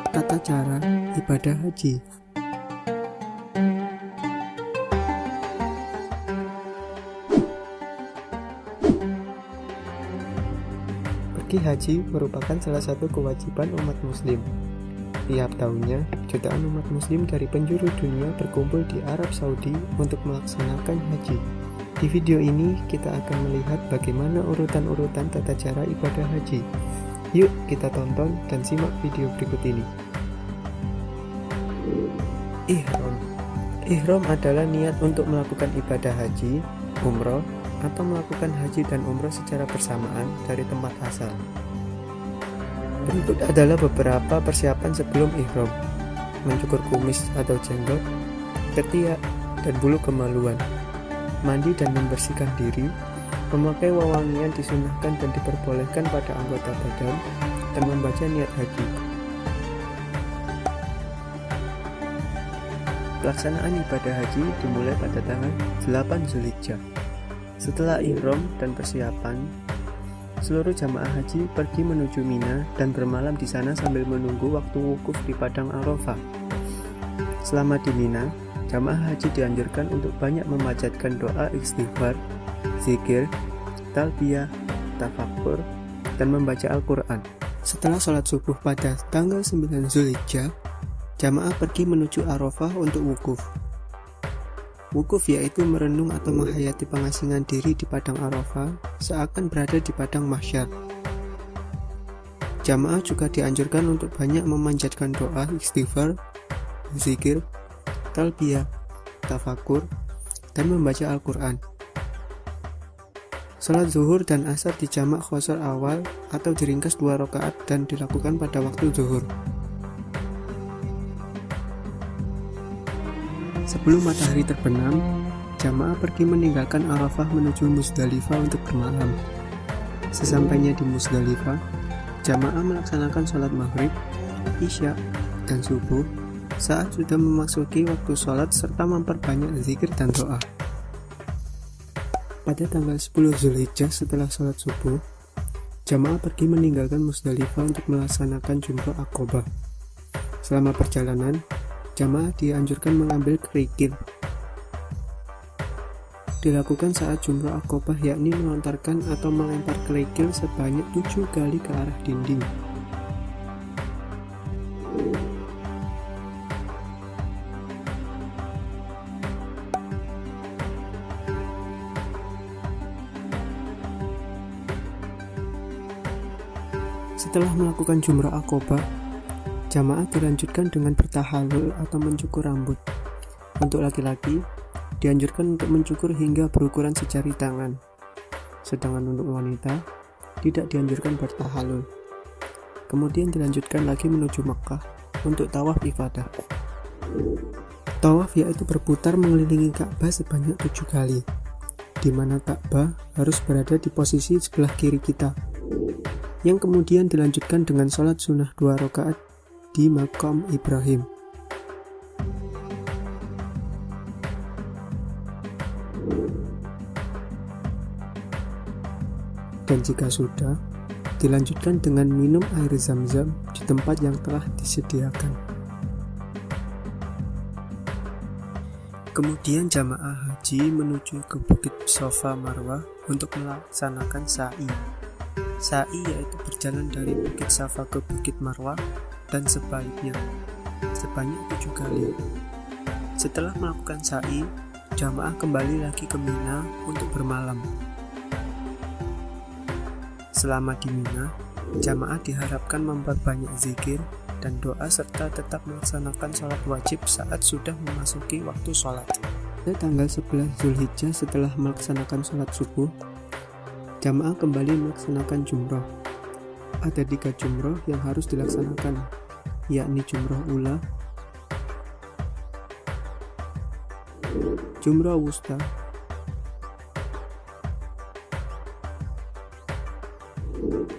Tata cara ibadah haji. Pergi haji merupakan salah satu kewajiban umat muslim. Tiap tahunnya, jutaan umat muslim dari penjuru dunia berkumpul di Arab Saudi untuk melaksanakan haji. Di video ini, kita akan melihat bagaimana urutan-urutan tata cara ibadah haji. Yuk kita tonton dan simak video berikut ini. Ihram. Ihram adalah niat untuk melakukan ibadah haji, umroh, atau melakukan haji dan umroh secara bersamaan dari tempat asal. Berikut adalah beberapa persiapan sebelum ihram: mencukur kumis atau jenggot, ketiak, dan bulu kemaluan, mandi dan membersihkan diri, memakai wewangian disunahkan dan diperbolehkan pada anggota badan, dan membaca niat haji. Pelaksanaan ibadah haji dimulai pada tanggal 8 Zulhijjah. Setelah ihram dan persiapan, seluruh jamaah haji pergi menuju Mina dan bermalam di sana sambil menunggu waktu wukuf di Padang Arafah. Selama di Mina, jamaah haji dianjurkan untuk banyak memanjatkan doa istighfar, zikir, talbiyah, tafakkur, dan membaca Al-Quran. Setelah sholat subuh pada tanggal 9 Zulhijjah, jamaah pergi menuju Arafah untuk wukuf. Wukuf yaitu merenung atau menghayati pengasingan diri di Padang Arafah seakan berada di Padang Mahsyar. Jamaah juga dianjurkan untuk banyak memanjatkan doa istighfar, zikir, talbiyah, tafakur, dan membaca Al-Quran. Salat zuhur dan asar dijamak qasar awal atau diringkas 2 rakaat dan dilakukan pada waktu zuhur. Sebelum matahari terbenam, jamaah pergi meninggalkan Arafah menuju Muzdalifah untuk bermalam. Sesampainya di Muzdalifah, jamaah melaksanakan sholat maghrib, isya, dan subuh saat sudah memasuki waktu sholat serta memperbanyak zikir dan doa. Pada tanggal 10 Zulhijjah setelah sholat subuh, jamaah pergi meninggalkan Muzdalifah untuk melaksanakan Jumrah Aqobah. Selama perjalanan, jamaah dianjurkan mengambil kerikil. Dilakukan saat Jumrah Aqobah, yakni melontarkan atau melempar kerikil sebanyak 7 kali ke arah dinding. Setelah melakukan Jumrah Aqobah, jamaah dilanjutkan dengan bertahalul atau mencukur rambut. Untuk laki-laki, dianjurkan untuk mencukur hingga berukuran sejari tangan. Sedangkan untuk wanita, tidak dianjurkan bertahalul. Kemudian dilanjutkan lagi menuju Makkah untuk tawaf ifadah. Tawaf yaitu berputar mengelilingi Ka'bah sebanyak 7 kali, di mana Ka'bah harus berada di posisi sebelah kiri kita, yang kemudian dilanjutkan dengan sholat sunnah 2 rakaat di Maqam Ibrahim. Dan jika sudah, dilanjutkan dengan minum air zam-zam di tempat yang telah disediakan. Kemudian jamaah haji menuju ke Bukit Safa Marwah untuk melaksanakan sa'i. Sa'i yaitu berjalan dari Bukit Safa ke Bukit Marwah dan sebaliknya, sebanyak 7 kali. Setelah melakukan sa'i, jamaah kembali lagi ke Mina untuk bermalam. Selama di Mina, jamaah diharapkan memperbanyak zikir dan doa serta tetap melaksanakan sholat wajib saat sudah memasuki waktu sholat. Pada tanggal 11 Zulhijjah setelah melaksanakan sholat subuh, jamaah kembali melaksanakan jumroh. Ada 3 jumroh yang harus dilaksanakan, yakni jumroh ula, jumroh wusta,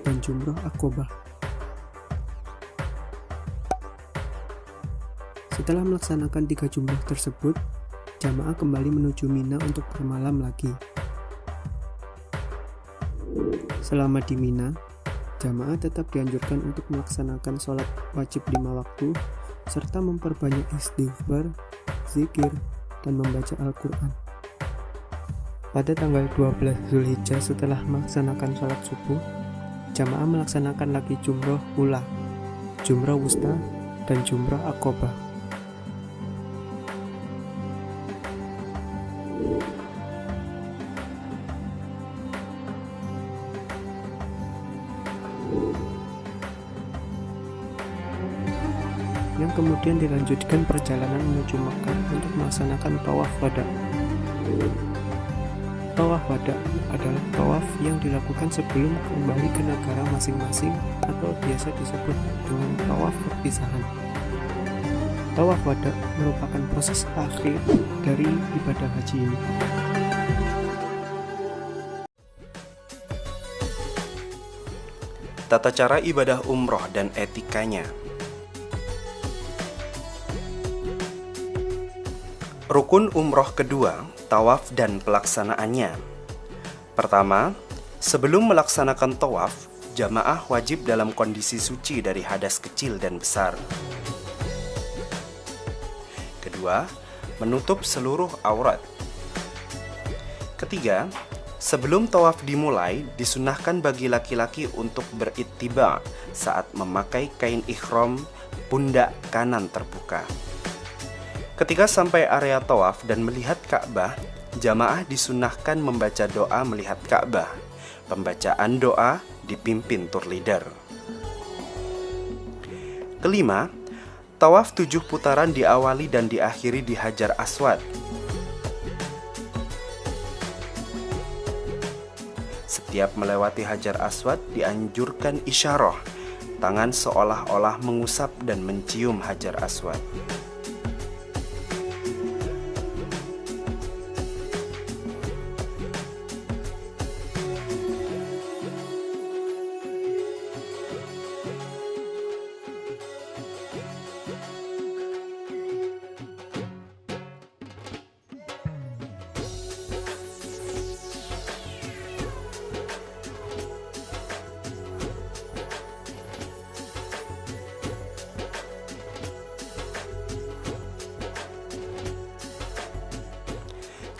dan jumroh Aqobah. Setelah melaksanakan 3 jumroh tersebut, jamaah kembali menuju Mina untuk bermalam lagi. Selama di Mina, Jamaah tetap dianjurkan untuk melaksanakan sholat wajib 5 waktu, serta memperbanyak istighfar, zikir, dan membaca Al-Quran. Pada tanggal 12 Zulhijjah setelah melaksanakan sholat subuh, jamaah melaksanakan lagi jumroh ula, jumroh wusta, dan jumroh aqobah. Yang kemudian dilanjutkan perjalanan menuju Makkah untuk melaksanakan tawaf wada. Tawaf wada adalah tawaf yang dilakukan sebelum kembali ke negara masing-masing atau biasa disebut dengan tawaf perpisahan. Tawaf wada merupakan proses akhir dari ibadah haji ini. Tata cara ibadah umroh dan etikanya. Rukun umroh kedua, tawaf dan pelaksanaannya. Pertama, sebelum melaksanakan tawaf, jamaah wajib dalam kondisi suci dari hadas kecil dan besar. Kedua, menutup seluruh aurat. Ketiga, sebelum tawaf dimulai, disunahkan bagi laki-laki untuk berittiba saat memakai kain ihram pundak kanan terbuka. Ketika sampai area tawaf dan melihat Ka'bah, jamaah disunahkan membaca doa melihat Ka'bah. Pembacaan doa dipimpin tour leader. Kelima, tawaf 7 putaran diawali dan diakhiri di Hajar Aswad. Setiap melewati Hajar Aswad dianjurkan isyarah, tangan seolah-olah mengusap dan mencium Hajar Aswad.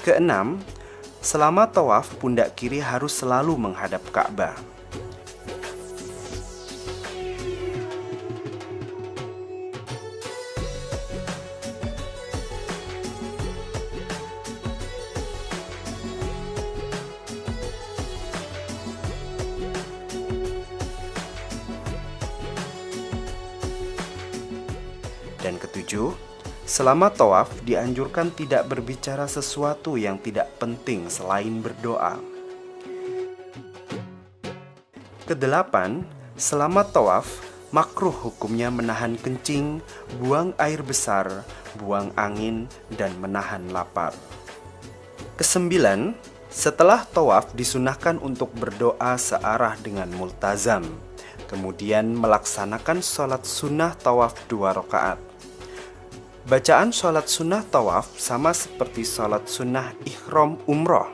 Keenam, selama tawaf pundak kiri harus selalu menghadap Ka'bah. Dan ketujuh, selama tawaf dianjurkan tidak berbicara sesuatu yang tidak penting selain berdoa. Kedelapan, selama tawaf makruh hukumnya menahan kencing, buang air besar, buang angin, dan menahan lapar. Kesembilan, setelah tawaf disunahkan untuk berdoa searah dengan multazam, kemudian melaksanakan sholat sunnah tawaf 2 rakaat. Bacaan sholat sunnah tawaf sama seperti sholat sunnah ihram umroh.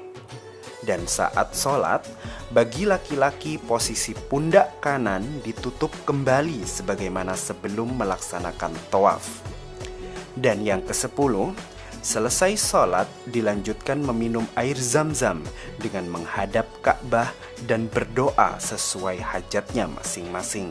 Dan saat sholat, bagi laki-laki posisi pundak kanan ditutup kembali sebagaimana sebelum melaksanakan tawaf. Dan yang ke-10, selesai sholat dilanjutkan meminum air zam-zam dengan menghadap Ka'bah dan berdoa sesuai hajatnya masing-masing.